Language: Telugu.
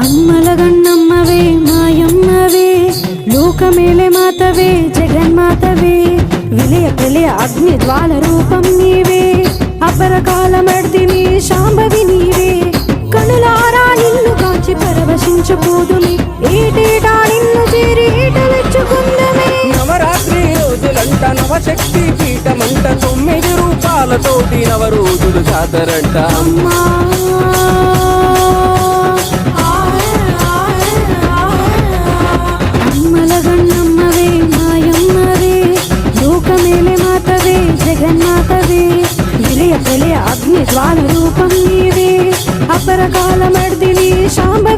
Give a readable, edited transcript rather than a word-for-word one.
అమ్మల గన్నమ్మవే మాయమ్మవే లోకమేలే మాతవే జగన్మాతవే విలయ ప్రళయ అగ్ని జ్వాల రూపం నీవే అపరకాల మర్దిని శాంభవి నీవే కనులారా నిన్ను కాచి పరవశించుకోదుని ఏటేటా నిన్ను చేరి ఏటలెచ్చుకుందమే నవరాత్రి రోజులంట నవశక్తి పీఠమంట 9 రూపాలతోటి నవ రోజులు జాతరంట అమ్మా అమ్మల గన్నమ్మవే మాయమ్మవే లోకమేలే మాతవే జగన్మాతవే విలయ ప్రళయ అగ్ని జ్వాల రూపం నీవే అపరకాల మర్దిని శాంభవి